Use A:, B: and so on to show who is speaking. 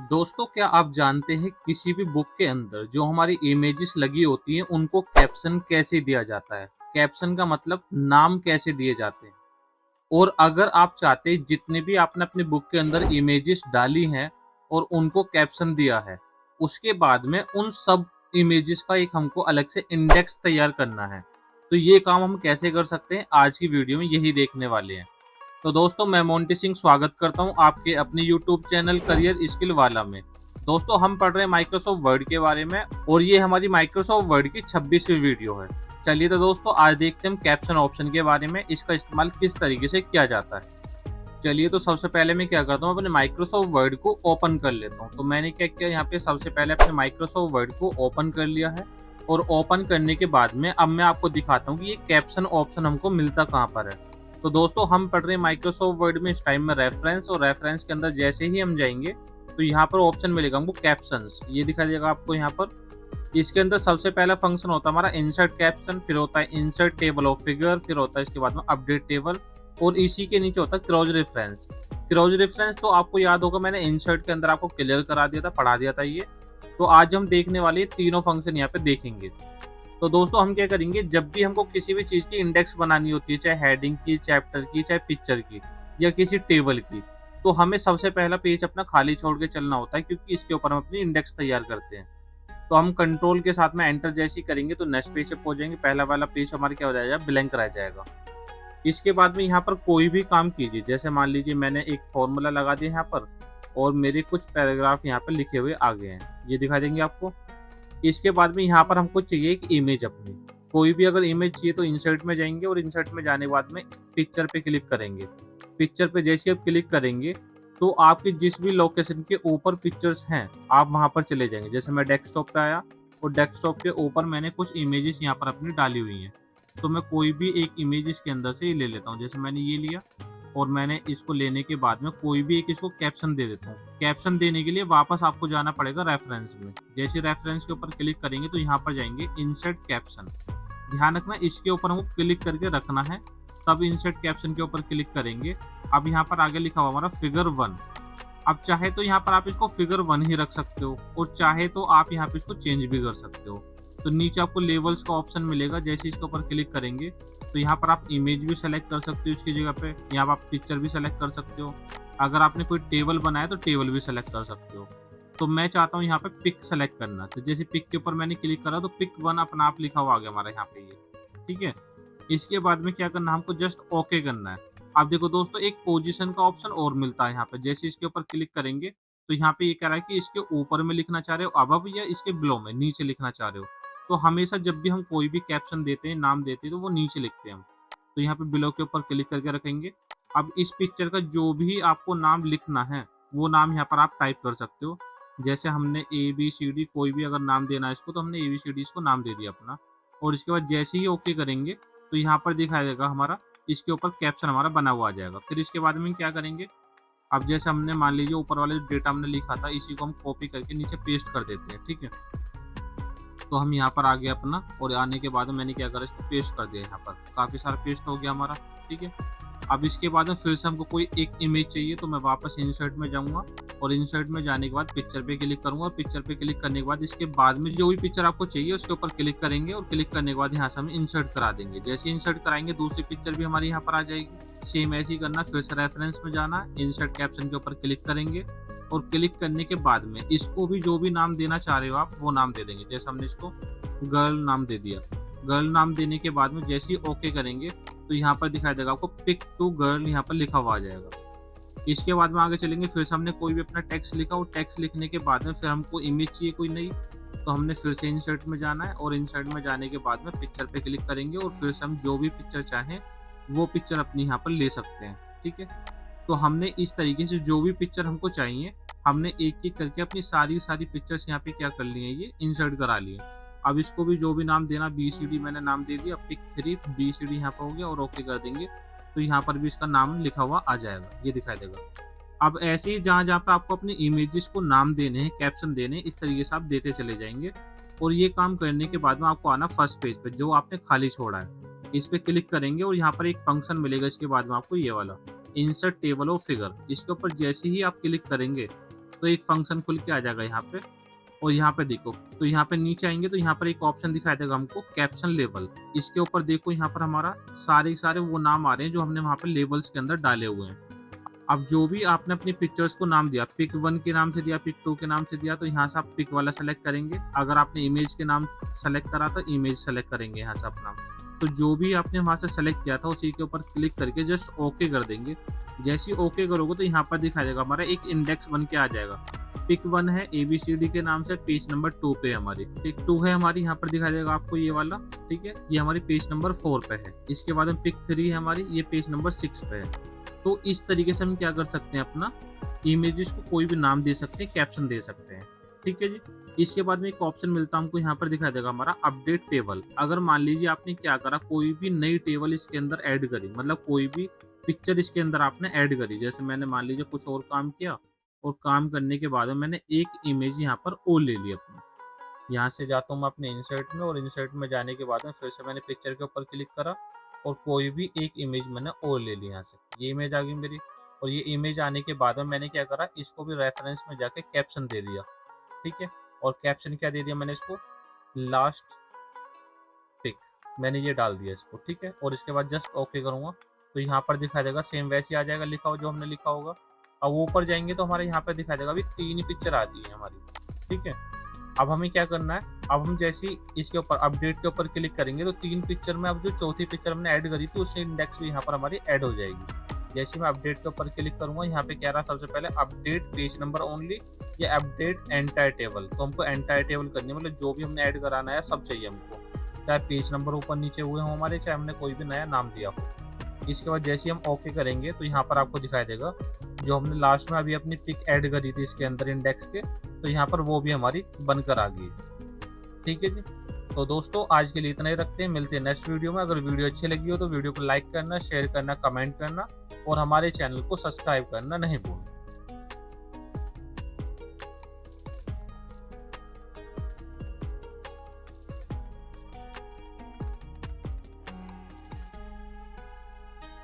A: दोस्तों, क्या आप जानते हैं किसी भी बुक के अंदर जो हमारी इमेजेस लगी होती हैं उनको कैप्शन कैसे दिया जाता है? कैप्शन का मतलब नाम कैसे दिए जाते हैं। और अगर आप चाहते हैं जितने भी आपने अपनी बुक के अंदर इमेजेस डाली हैं और उनको कैप्शन दिया है, उसके बाद में उन सब इमेजेस का एक हमको अलग से इंडेक्स तैयार करना है। तो ये काम हम कैसे कर सकते हैं, आज की वीडियो में यही देखने वाले हैं। तो दोस्तों, मैं मोंटी सिंह स्वागत करता हूं आपके अपने यूट्यूब चैनल करियर स्किल वाला में। दोस्तों, हम पढ़ रहे हैं माइक्रोसॉफ्ट वर्ड के बारे में और ये हमारी माइक्रोसॉफ्ट वर्ड की 26वीं वीडियो है। चलिए तो दोस्तों, आज देखते हैं हम कैप्शन ऑप्शन के बारे में, इसका इस्तेमाल किस तरीके से किया जाता है। चलिए तो सबसे पहले मैं क्या करता हूँ, अपने माइक्रोसॉफ्ट वर्ड को ओपन कर लेता हूँ। तो मैंने क्या किया, यहाँ पे सबसे पहले अपने माइक्रोसॉफ्ट वर्ड को ओपन कर लिया है। और ओपन करने के बाद में अब मैं आपको दिखाता हूँ कि ये कैप्शन ऑप्शन हमको मिलता कहाँ पर है। तो दोस्तों, हम पढ़ रहे हैं माइक्रोसॉफ्ट वर्ड में इस टाइम में रेफरेंस, और रेफरेंस के अंदर जैसे ही हम जाएंगे तो यहाँ पर ऑप्शन मिलेगा हमको कैप्शंस, ये दिखाई देगा आपको यहाँ पर। इसके अंदर सबसे पहला फंक्शन होता है हमारा इंसर्ट कैप्शन, फिर होता है इंसर्ट टेबल ऑफ फिगर, फिर होता है इसके बाद में अपडेट टेबल, और इसी के नीचे होता है क्रॉस रेफरेंस। क्रॉस रेफरेंस तो आपको याद होगा, मैंने इंसर्ट के अंदर आपको क्लियर करा दिया था, पढ़ा दिया था ये। तो आज हम देखने वाले तीनों फंक्शन यहाँ पे देखेंगे। तो दोस्तों, हम क्या करेंगे, जब भी हमको किसी भी चीज़ की इंडेक्स बनानी होती है, चाहे हेडिंग की, चैप्टर की, चाहे पिक्चर की, या किसी टेबल की, तो हमें सबसे पहला पेज अपना खाली छोड़ के चलना होता है, क्योंकि इसके ऊपर हम अपनी इंडेक्स तैयार करते हैं। तो हम कंट्रोल के साथ में एंटर जैसे ही करेंगे तो नेक्स्ट पेज पे पहुंच जाएंगे। पहला वाला पेज हमारा क्या हो जाएगा, ब्लैंक रह जाएगा। इसके बाद में यहाँ पर कोई भी काम कीजिए, जैसे मान लीजिए मैंने एक फॉर्मूला लगा दिया यहाँ पर, और मेरे कुछ पैराग्राफ यहाँ पर लिखे हुए आ गए हैं, ये दिखा देंगे आपको। इसके बाद में यहाँ पर हमको चाहिए एक इमेज अपनी। कोई भी अगर इमेज चाहिए तो इंसर्ट में जाएंगे, और इंसर्ट में जाने के बाद में पिक्चर पे क्लिक करेंगे। पिक्चर पे जैसे आप क्लिक करेंगे तो आपकी जिस भी लोकेशन के ऊपर पिक्चर्स हैं, आप वहाँ पर चले जाएंगे। जैसे मैं डेस्कटॉप पे आया, और डेस्कटॉप के ऊपर मैंने कुछ इमेजेस यहाँ पर अपनी डाली हुई हैं। तो मैं कोई भी एक इमेज इसके अंदर से ले लेता हूँ। जैसे मैंने ये लिया, और मैंने इसको लेने के बाद में कोई भी एक इसको कैप्शन दे देता हूँ। कैप्शन देने के लिए वापस आपको जाना पड़ेगा रेफरेंस में। जैसे रेफरेंस के ऊपर क्लिक करेंगे तो यहाँ पर जाएंगे इंसर्ट कैप्शन। ध्यान रखना, इसके ऊपर हमको क्लिक करके रखना है, तब इंसर्ट कैप्शन के ऊपर क्लिक करेंगे। अब यहाँ पर आगे लिखा हुआ हमारा फिगर 1। अब चाहे तो यहाँ पर आप इसको फिगर 1 ही रख सकते हो, और चाहे तो आप यहाँ पे इसको चेंज भी कर सकते हो। तो नीचे आपको लेवल्स का ऑप्शन मिलेगा, जैसे इसके ऊपर क्लिक करेंगे तो यहाँ पर आप इमेज भी सेलेक्ट कर सकते हो इसकी जगह पे, यहाँ पर आप पिक्चर भी सेलेक्ट कर सकते हो। अगर आपने कोई टेबल बनाया तो टेबल भी सेलेक्ट कर सकते हो। तो मैं चाहता हूँ यहाँ पे पिक सेलेक्ट करना, तो जैसे पिक के ऊपर मैंने क्लिक करा तो पिक 1 अपना आप लिखा हुआ आ गया हमारा यहाँ पे ये। ठीक है। इसके बाद में क्या करना है, हमको जस्ट ओके करना है। अब देखो दोस्तों, एक पोजीशन का ऑप्शन और मिलता है यहाँ पे। जैसे इसके ऊपर क्लिक करेंगे तो यहाँ पे ये कह रहा है कि इसके ऊपर में लिखना चाह रहे हो अबव, या इसके बिलो में नीचे लिखना चाह रहे हो। तो हमेशा जब भी हम कोई भी कैप्शन देते हैं, नाम देते हैं, तो वो नीचे लिखते हैं हम। तो यहाँ पे बिलो के ऊपर क्लिक करके रखेंगे। अब इस पिक्चर का जो भी आपको नाम लिखना है, वो नाम यहाँ पर आप टाइप कर सकते हो। जैसे हमने ABCD कोई भी अगर नाम देना है इसको, तो हमने ABCD इसको नाम दे दिया अपना। और इसके बाद जैसे ही ओके करेंगे तो यहाँ पर दिखाई देगा हमारा, इसके ऊपर कैप्शन हमारा बना हुआ आ जाएगा। फिर इसके बाद में क्या करेंगे, अब जैसे हमने मान लीजिए ऊपर वाले जो डेटा हमने लिखा था, इसी को हम कॉपी करके नीचे पेस्ट कर देते हैं। ठीक है। तो हम यहाँ पर आ गए अपना, और आने के बाद में मैंने क्या करा, इसको पेस्ट कर दिया। यहाँ पर काफ़ी सारा पेस्ट हो गया हमारा। ठीक है। अब इसके बाद में फिर से हमको कोई एक इमेज चाहिए, तो मैं वापस इंसर्ट में जाऊँगा, और इंसर्ट में जाने के बाद पिक्चर पे क्लिक करूँगा। पिक्चर पे क्लिक करने के बाद इसके बाद में जो भी पिक्चर आपको चाहिए उसके ऊपर क्लिक करेंगे, और क्लिक करने के बाद यहाँ से हम इंसर्ट करा देंगे। जैसे इंसर्ट कराएंगे दूसरी पिक्चर भी हमारी यहाँ पर आ जाएगी। सेम ऐसे ही करना, फिर से रेफरेंस में जाना, इंसर्ट कैप्शन के ऊपर क्लिक करेंगे, और क्लिक करने के बाद में इसको भी जो भी नाम देना चाह रहे हो आप, वो नाम दे देंगे। जैसे हमने इसको गर्ल नाम दे दिया। गर्ल नाम देने के बाद में जैसे ही ओके करेंगे तो यहाँ पर दिखाई देगा आपको पिक टू गर्ल, यहाँ पर लिखा हुआ आ जाएगा। इसके बाद में आगे चलेंगे, फिर से हमने कोई भी अपना टेक्स्ट लिखा, और टेक्स्ट लिखने के बाद में फिर हमको इमेज चाहिए कोई नई, तो हमने फिर से इंसर्ट में जाना है, और इंसर्ट में जाने के बाद में पिक्चर पे क्लिक करेंगे, और फिर से हम जो भी पिक्चर चाहें वो पिक्चर अपनी यहाँ पर ले सकते हैं। ठीक है। तो हमने इस तरीके से जो भी पिक्चर हमको चाहिए, हमने एक एक करके अपनी सारी पिक्चर्स यहाँ पे क्या कर ली है, ये इंसर्ट करा लिए। अब इसको भी जो भी नाम देना, BCD मैंने नाम दे दिया, पिक 3 BCD यहाँ पर हो गया, और ओके कर देंगे तो यहाँ पर भी इसका नाम लिखा हुआ आ जाएगा, ये दिखाई देगा। अब ऐसे ही जहाँ जहाँ पे आपको अपनी इमेजेस को नाम देने हैं, कैप्शन देने हैं, इस तरीके से आप देते चले जाएंगे। और ये काम करने के बाद में आपको आना फर्स्ट पेज पे, जो आपने खाली छोड़ा है। इस पे क्लिक करेंगे, और यहाँ पर एक फंक्शन मिलेगा इसके बाद में आपको, ये वाला इंसर्ट टेबल ऑफ फिगर। इसके ऊपर जैसे ही आप क्लिक करेंगे तो एक फंक्शन खुल के आ जाएगा यहाँ पे। और यहाँ पे देखो, तो यहाँ पे नीचे आएंगे तो यहाँ पर एक ऑप्शन दिखाई देगा हमको कैप्शन लेबल। इसके ऊपर देखो यहाँ पर हमारा सारे सारे वो नाम आ रहे हैं जो हमने वहाँ पे लेबल्स के अंदर डाले हुए हैं। अब जो भी आपने अपनी पिक्चर्स को नाम दिया, पिक 1 के नाम से दिया, पिक 2 के नाम से दिया, तो यहाँ से आप पिक वाला सेलेक्ट करेंगे। अगर आपने इमेज के नाम सेलेक्ट करा तो इमेज सेलेक्ट करेंगे यहाँ से अपना। तो जो भी आपने वहाँ से सेलेक्ट किया था उसी के ऊपर क्लिक करके जस्ट ओके कर देंगे। जैसे ही ओके करोगे तो यहाँ पर दिखा देगा हमारा एक इंडेक्स बन के आ जाएगा। पिक 1 है ABCD के नाम से, पेज नंबर 2 पे हमारी। पिक 2 है हमारी, यहाँ पर दिखा देगा आपको ये वाला, ठीक है, ये हमारी पेज नंबर 4 पे है। इसके बाद में पिक 3 है हमारी, ये पेज नंबर 6 पे है। तो इस तरीके से हम क्या कर सकते हैं, अपना इमेजेस को कोई भी नाम दे सकते हैं, कैप्शन दे सकते हैं, ठीक है जी। इसके बाद में एक ऑप्शन मिलता है हमको, यहाँ पर दिखा देगा हमारा अपडेट टेबल। अगर मान लीजिए आपने क्या करा, कोई भी नई टेबल इसके अंदर ऐड करी, मतलब कोई भी पिक्चर इसके अंदर आपने ऐड करी, जैसे मैंने मान लीजिए कुछ और काम किया और काम करने के बाद में मैंने एक इमेज यहाँ पर और ले ली अपनी। यहाँ से जाता हूँ मैं अपने इंसर्ट में, और इंसर्ट में जाने के बाद में फिर से मैंने पिक्चर के ऊपर क्लिक करा और कोई भी एक इमेज मैंने और ले ली। यहाँ से ये इमेज आ गई मेरी, और ये इमेज आने के बाद में मैंने क्या करा, इसको भी रेफरेंस में जाके कैप्शन दे दिया, ठीक है। और कैप्शन क्या दे दिया मैंने इसको, लास्ट पिक, मैंने ये डाल दिया इसको, ठीक है। और इसके बाद जस्ट ओके करूँगा तो यहाँ पर दिखा देगा सेम वैसे आ जाएगा लिखा हुआ जो हमने लिखा होगा। अब ऊपर जाएंगे तो हमारे यहाँ पर दिखा देगा अभी 3 ही पिक्चर आती है हमारी, ठीक है। अब हमें क्या करना है, अब हम जैसे ही इसके ऊपर अपडेट के ऊपर क्लिक करेंगे तो 3 पिक्चर में अब जो चौथी पिक्चर हमने ऐड करी थी उसकी इंडेक्स भी यहाँ पर हमारी ऐड हो जाएगी। जैसे मैं अपडेट के ऊपर क्लिक करूंगा, यहाँ पे क्या रहा सबसे पहले अपडेट पेज नंबर ओनली या अपडेट एंटायर टेबल। तो हमको एंटायर टेबल करनी है, मतलब जो भी हमने ऐड कराना है सब चाहिए हमको, चाहे पेज नंबर ऊपर नीचे हुए हों हमारे, चाहे हमने कोई भी नया नाम दिया हो। इसके बाद जैसे ही हम ओके करेंगे तो यहाँ पर आपको दिखाई देगा जो हमने लास्ट में अभी अपनी पिक ऐड करी थी इसके अंदर इंडेक्स के, तो यहाँ पर वो भी हमारी बनकर आ गई, ठीक है जी। तो दोस्तों आज के लिए इतना ही रखते हैं, मिलते हैं नेक्स्ट वीडियो में। अगर वीडियो अच्छी लगी हो तो वीडियो को लाइक करना, शेयर करना, कमेंट करना और हमारे चैनल को सब्सक्राइब करना नहीं भूलना।